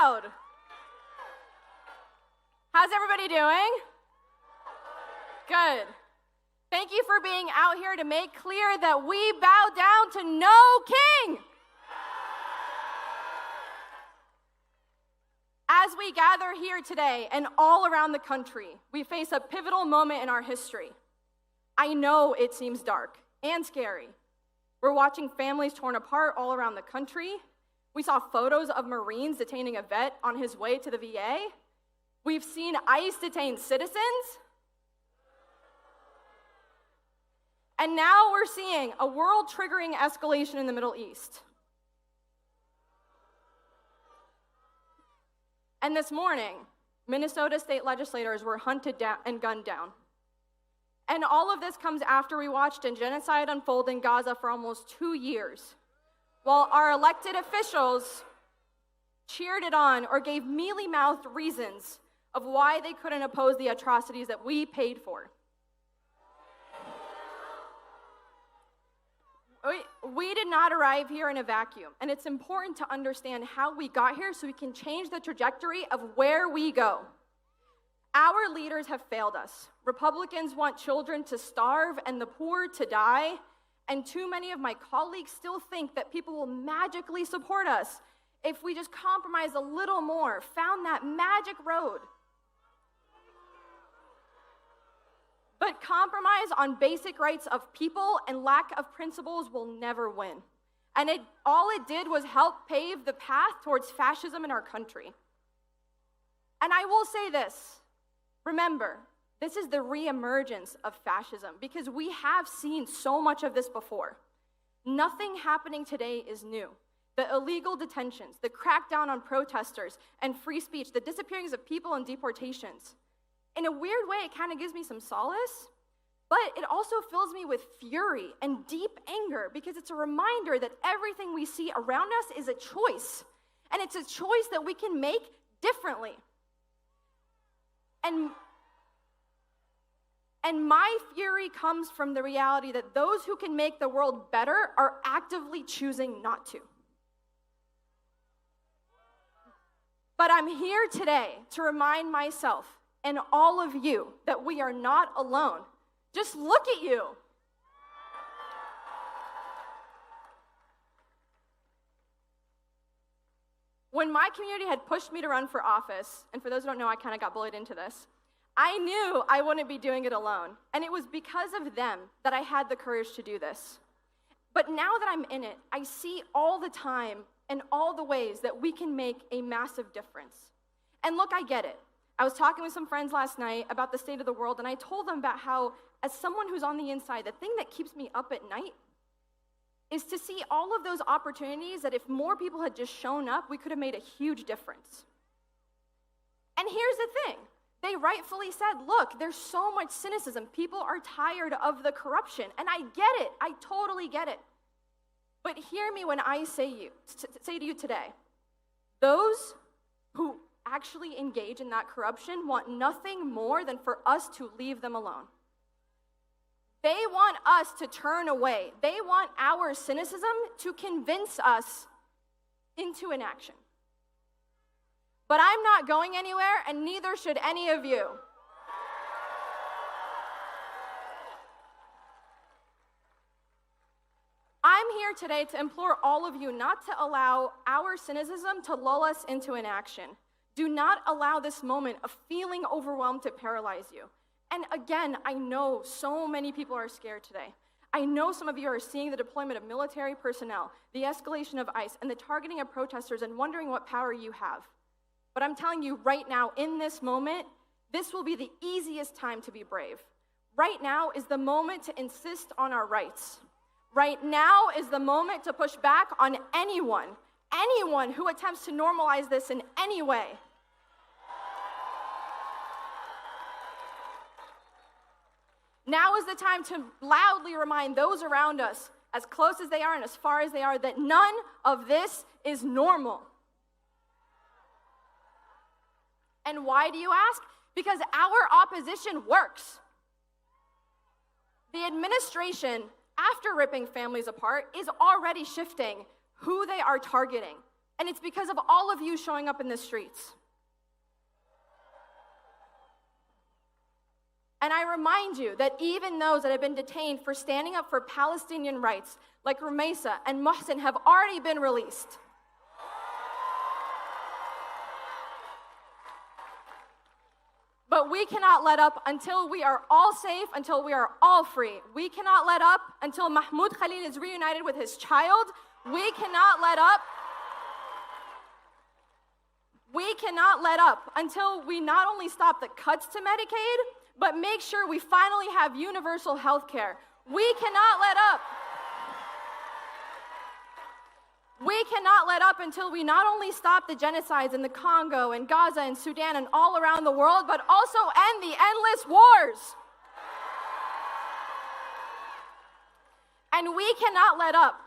loud. How's everybody doing? Good. Thank you for being out here to make clear that we bow down to no king. As we gather here today and all around the country, we face a pivotal moment in our history. I know it seems dark and scary. We're watching families torn apart all around the country. We saw photos of Marines detaining a vet on his way to the VA. We've seen ICE detain citizens. And now we're seeing a world-triggering escalation in the Middle East. And this morning, Minnesota state legislators were hunted down and gunned down. And all of this comes after we watched a genocide unfold in Gaza for almost 2 years, while our elected officials cheered it on or gave mealy-mouthed reasons of why they couldn't oppose the atrocities that we paid for. We did not arrive here in a vacuum, and it's important to understand how we got here so we can change the trajectory of where we go. Our leaders have failed us. Republicans want children to starve and the poor to die, and too many of my colleagues still think that people will magically support us if we just compromise a little more, found that magic road. But compromise on basic rights of people and lack of principles will never win. And all it did was help pave the path towards fascism in our country. And I will say this, remember, this is the reemergence of fascism because we have seen so much of this before. Nothing happening today is new. The illegal detentions, the crackdown on protesters and free speech, the disappearings of people and deportations. In a weird way, it kind of gives me some solace, but it also fills me with fury and deep anger because it's a reminder that everything we see around us is a choice, and it's a choice that we can make differently. And my fury comes from the reality that those who can make the world better are actively choosing not to. But I'm here today to remind myself and all of you that we are not alone. Just look at you. When my community had pushed me to run for office, and for those who don't know, I kind of got bullied into this, I knew I wouldn't be doing it alone. And it was because of them that I had the courage to do this. But now that I'm in it, I see all the time and all the ways that we can make a massive difference. And look, I get it. I was talking with some friends last night about the state of the world, and I told them about how, as someone who's on the inside, the thing that keeps me up at night is to see all of those opportunities that if more people had just shown up, we could have made a huge difference. And here's the thing. They rightfully said, look, there's so much cynicism. People are tired of the corruption, and I get it. I totally get it. But hear me when I say to you today, those who actually engage in that corruption want nothing more than for us to leave them alone. They want us to turn away. They want our cynicism to convince us into inaction. But I'm not going anywhere, and neither should any of you. I'm here today to implore all of you not to allow our cynicism to lull us into inaction. Do not allow this moment of feeling overwhelmed to paralyze you. And again, I know so many people are scared today. I know some of you are seeing the deployment of military personnel, the escalation of ICE, and the targeting of protesters and wondering what power you have. But I'm telling you right now, in this moment, this will be the easiest time to be brave. Right now is the moment to insist on our rights. Right now is the moment to push back on anyone who attempts to normalize this in any way. Now is the time to loudly remind those around us, as close as they are and as far as they are, that none of this is normal. And why do you ask? Because our opposition works. The administration, after ripping families apart, is already shifting who they are targeting, And it's because of all of you showing up in the streets. And I remind you that even those that have been detained for standing up for Palestinian rights, like Rumaisa and Mohsen, have already been released. But we cannot let up until we are all safe, until we are all free. We cannot let up until Mahmoud Khalil is reunited with his child. We cannot let up. We cannot let up until we not only stop the cuts to Medicaid, but make sure we finally have universal health care. We cannot let up. We cannot let up until we not only stop the genocides in the Congo and Gaza and Sudan and all around the world, but also end the endless wars. And we cannot let up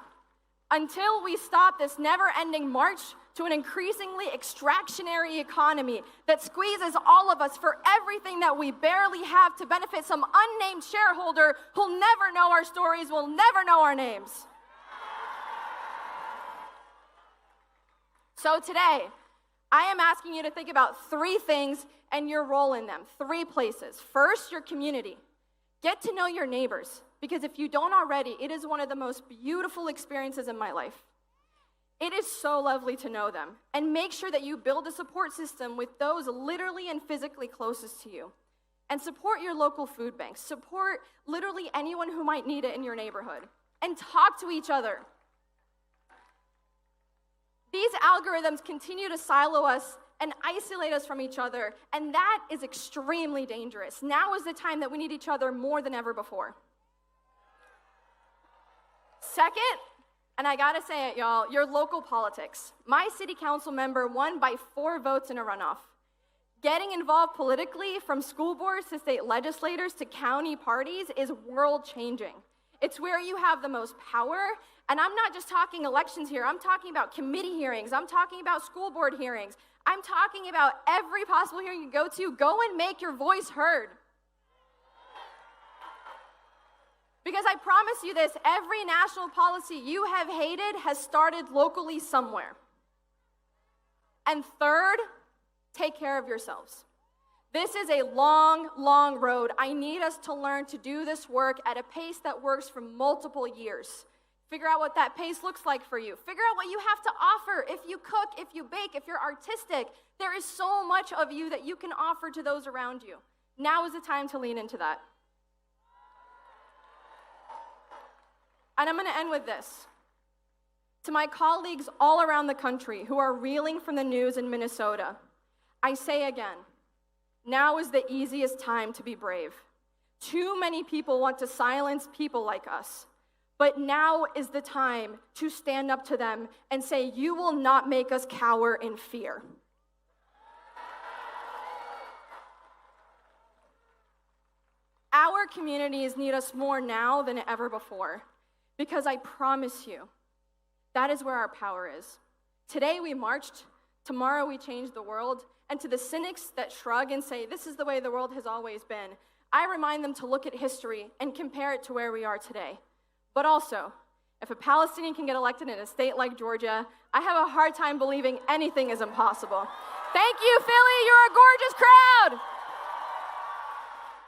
until we stop this never-ending march to an increasingly extractionary economy that squeezes all of us for everything that we barely have to benefit some unnamed shareholder who'll never know our stories, will never know our names. So today, I am asking you to think about 3 things and your role in them, 3 places. First, your community. Get to know your neighbors, because if you don't already, it is one of the most beautiful experiences in my life. It is so lovely to know them. And make sure that you build a support system with those literally and physically closest to you. And support your local food banks. Support literally anyone who might need it in your neighborhood. And talk to each other. These algorithms continue to silo us and isolate us from each other, and that is extremely dangerous. Now is the time that we need each other more than ever before. Second, and I gotta say it, y'all, your local politics. My city council member won by 4 votes in a runoff. Getting involved politically, from school boards to state legislators to county parties, is world-changing. It's where you have the most power, and I'm not just talking elections here. I'm talking about committee hearings. I'm talking about school board hearings. I'm talking about every possible hearing you go to. Go and make your voice heard. Because I promise you this, every national policy you have hated has started locally somewhere. And third, take care of yourselves. This is a long, long road. I need us to learn to do this work at a pace that works for multiple years. Figure out what that pace looks like for you. Figure out what you have to offer. If you cook, if you bake, if you're artistic, there is so much of you that you can offer to those around you. Now is the time to lean into that. And I'm going to end with this. To my colleagues all around the country who are reeling from the news in Minnesota, I say again, now is the easiest time to be brave. Too many people want to silence people like us. But now is the time to stand up to them and say, you will not make us cower in fear. Our communities need us more now than ever before, because I promise you, that is where our power is. Today we marched, tomorrow we change the world, and to the cynics that shrug and say, this is the way the world has always been, I remind them to look at history and compare it to where we are today. But also, if a Palestinian can get elected in a state like Georgia, I have a hard time believing anything is impossible. Thank you, Philly. You're a gorgeous crowd.